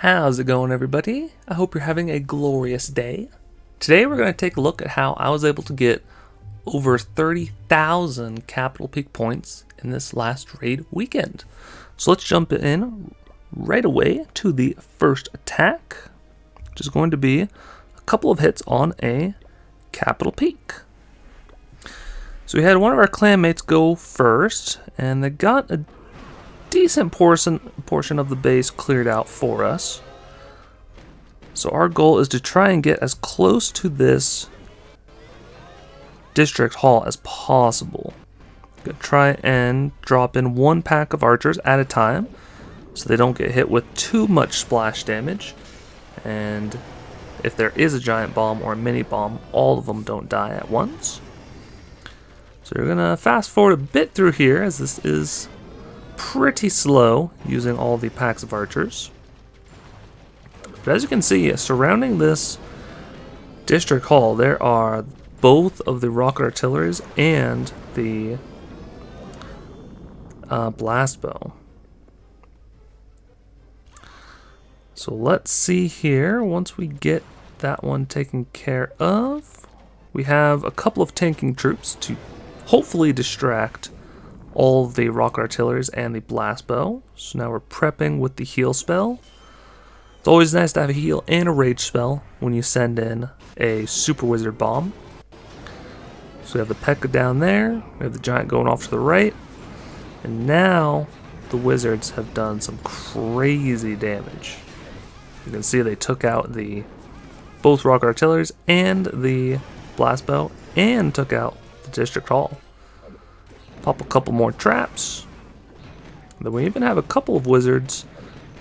How's it going, everybody? I hope you're having a glorious day. Today we're going to take a look at how I was able to get over 30,000 capital peak points in this last raid weekend. So let's jump in right away to the first attack, which is going to be a couple of hits on a capital peak. So we had one of our clanmates go first, and they got a decent portion of the base cleared out for us. So our goal is to try and get as close to this district hall as possible. Gonna try and drop in one pack of archers at a time so they don't get hit with too much splash damage, and if there is a giant bomb or a mini bomb, all of them don't die at once. So we're gonna fast forward a bit through here, as this is pretty slow using all the packs of archers. But as you can see, surrounding this district hall, there are both of the rocket artilleries and the blast bow. So let's see here. Once we get that one taken care of, we have a couple of tanking troops to hopefully distract all of the rocket artilleries and the blast bow. So now we're prepping with the heal spell. It's always nice to have a heal and a rage spell when you send in a super wizard bomb. So we have the Pekka down there, we have the giant going off to the right, and now the wizards have done some crazy damage. You can see they took out both rocket artilleries and the blast bow, and took out the district hall. Pop a couple more traps. Then we even have a couple of wizards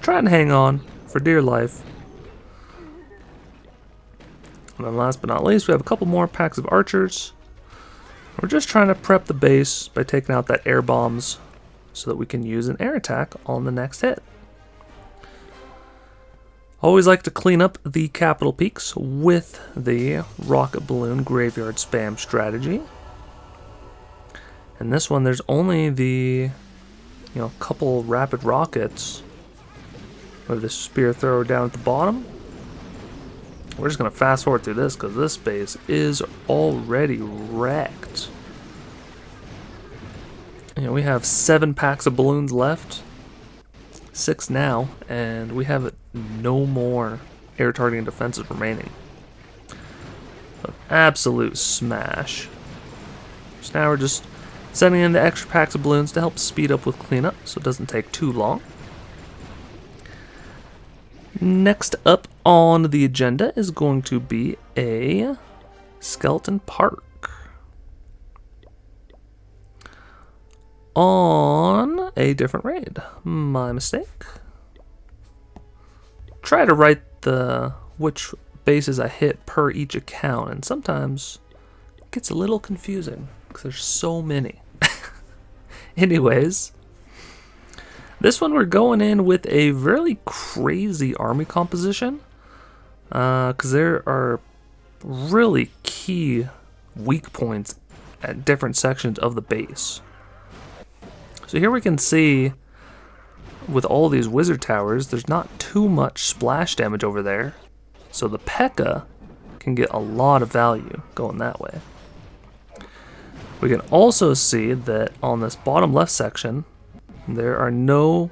trying to hang on for dear life. And then last but not least, we have a couple more packs of archers. We're just trying to prep the base by taking out that air bombs so that we can use an air attack on the next hit. Always like to clean up the capital peaks with the rocket balloon graveyard spam strategy. And this one, there's only the, couple rapid rockets with the spear thrower down at the bottom. We're just going to fast forward through this because this base is already wrecked. We have 7 packs of balloons left, 6 now, and we have no more air targeting defenses remaining. An absolute smash. So now we're just sending in the extra packs of balloons to help speed up with cleanup so it doesn't take too long. Next up on the agenda is going to be a skeleton park on a different raid. My mistake. Try to write which bases I hit per each account, and sometimes it gets a little confusing because there's so many. Anyways, this one we're going in with a really crazy army composition because there are really key weak points at different sections of the base. So here we can see with all these wizard towers, there's not too much splash damage over there, so the Pekka can get a lot of value going that way. We can also see that on this bottom left section, there are no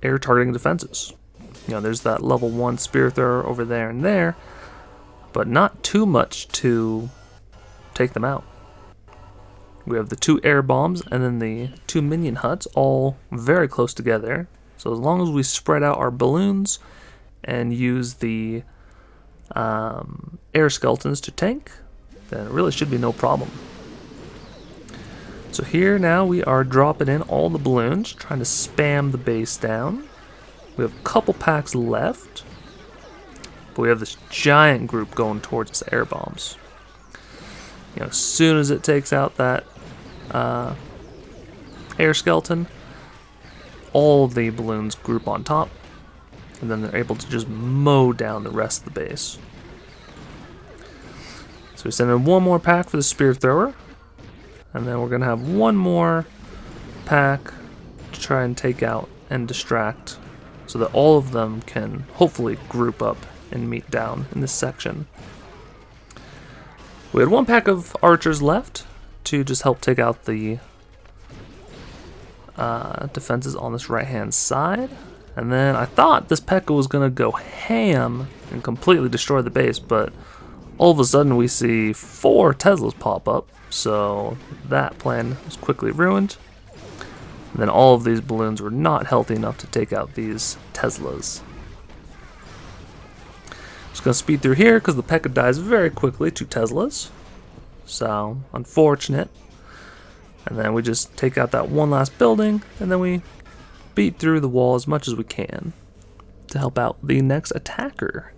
air targeting defenses. There's that level 1 spear thrower over there and there, but not too much to take them out. We have the 2 air bombs and then the 2 minion huts all very close together. So as long as we spread out our balloons and use the air skeletons to tank, then it really should be no problem. So here now we are dropping in all the balloons, trying to spam the base down. We have a couple packs left, but we have this giant group going towards us, air bombs. As soon as it takes out that air skeleton, all the balloons group on top, and then they're able to just mow down the rest of the base. So we send in one more pack for the spear thrower, and then we're going to have one more pack to try and take out and distract so that all of them can hopefully group up and meet down in this section. We had one pack of archers left to just help take out the defenses on this right-hand side. And then I thought this Pekka was going to go ham and completely destroy the base, but all of a sudden we see 4 Teslas pop up, so that plan was quickly ruined. And then all of these balloons were not healthy enough to take out these Teslas. Just going to speed through here because the Pekka dies very quickly to Teslas. So, unfortunate. And then we just take out that one last building, and then we beat through the wall as much as we can to help out the next attacker.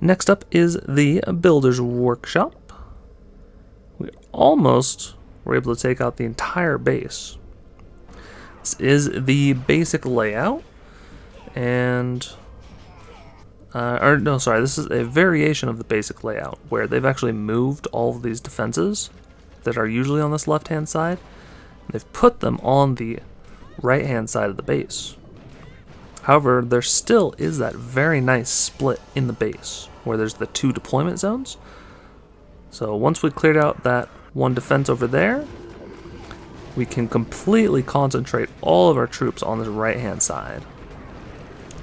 Next up is the Builder's Workshop. We almost were able to take out the entire base. This is the basic layout, and this is a variation of the basic layout where they've actually moved all of these defenses that are usually on this left-hand side, and they've put them on the right-hand side of the base. However, there still is that very nice split in the base where there's the 2 deployment zones. So once we cleared out that one defense over there, we can completely concentrate all of our troops on this right-hand side.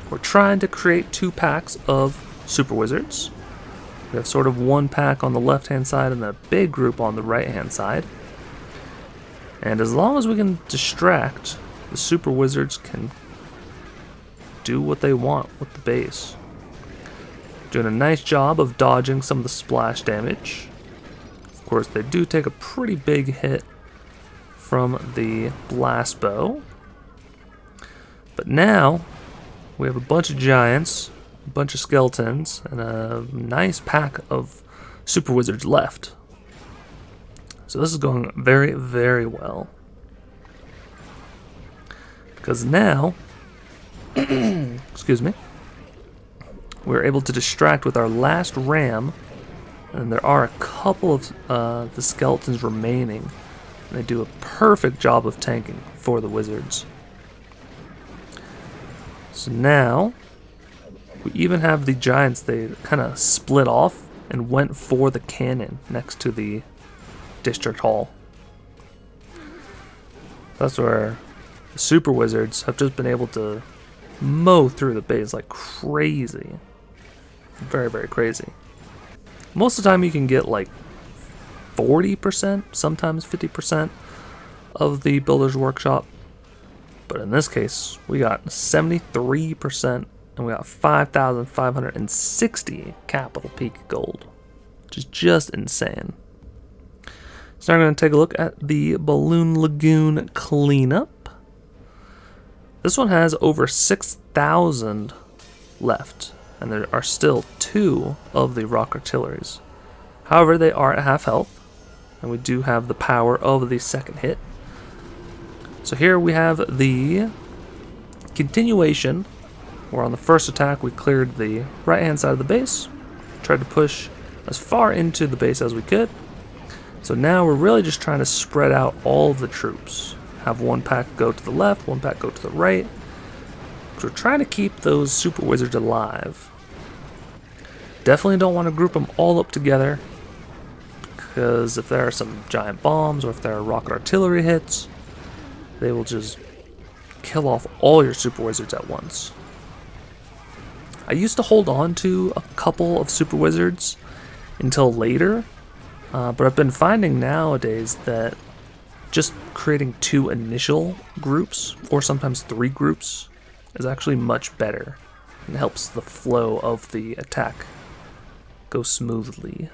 We're trying to create 2 packs of super wizards. We have sort of one pack on the left-hand side and a big group on the right-hand side. And as long as we can distract, the super wizards can do what they want with the base. Doing a nice job of dodging some of the splash damage. Of course, they do take a pretty big hit from the blast bow. But now, we have a bunch of giants, a bunch of skeletons, and a nice pack of super wizards left. So this is going very, very well. Because now, excuse me, we're able to distract with our last ram, and there are a couple of the skeletons remaining. And they do a perfect job of tanking for the wizards. So now, we even have the giants, they kind of split off and went for the cannon next to the district hall. That's where the super wizards have just been able to mow through the base like crazy. Very, very crazy. Most of the time you can get like 40%, sometimes 50% of the Builder's Workshop. But in this case, we got 73%, and we got 5,560 capital peak gold, which is just insane. So now we're going to take a look at the Balloon Lagoon cleanup. This one has over 6,000 left, and there are still 2 of the rock artilleries. However, they are at half health, and we do have the power of the second hit. So here we have the continuation, where on the first attack we cleared the right-hand side of the base, tried to push as far into the base as we could. So now we're really just trying to spread out all of the troops. Have one pack go to the left, one pack go to the right. So we're trying to keep those super wizards alive. Definitely don't want to group them all up together, because if there are some giant bombs or if there are rocket artillery hits, they will just kill off all your super wizards at once. I used to hold on to a couple of super wizards until later, but I've been finding nowadays that just creating 2 initial groups, or sometimes 3 groups, is actually much better and helps the flow of the attack go smoothly.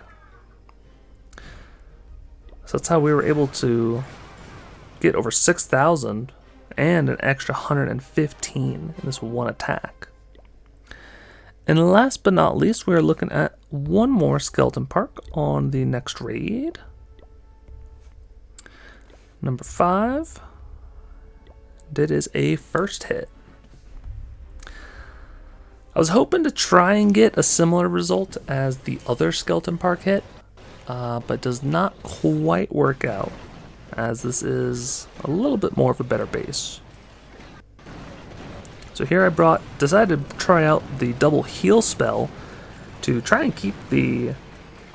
So that's how we were able to get over 6,000 and an extra 115 in this one attack. And last but not least, we are looking at one more skeleton park on the next raid. Number 5. That is a first hit. I was hoping to try and get a similar result as the other skeleton park hit, but does not quite work out, as this is a little bit more of a better base. So here I decided to try out the double heal spell to try and keep the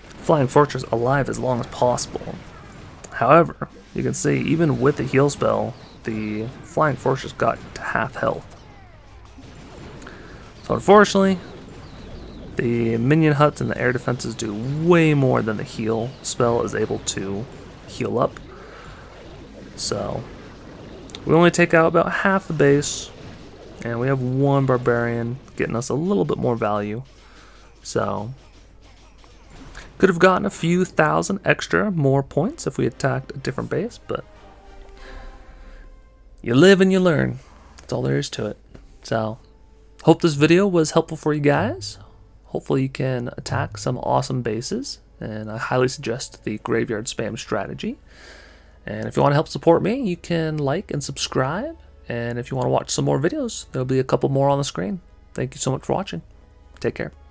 Flying Fortress alive as long as possible. However, you can see even with the heal spell, the Flying Fortress got to half health. So unfortunately, the minion huts and the air defenses do way more than the heal spell is able to heal up. So we only take out about half the base, and we have one barbarian getting us a little bit more value. So could have gotten a few thousand extra more points if we attacked a different base, but you live and you learn. That's all there is to it. So hope this video was helpful for you guys. Hopefully you can attack some awesome bases, and I highly suggest the graveyard spam strategy. And if you want to help support me, you can like and subscribe. And if you want to watch some more videos, there'll be a couple more on the screen. Thank you so much for watching. Take care.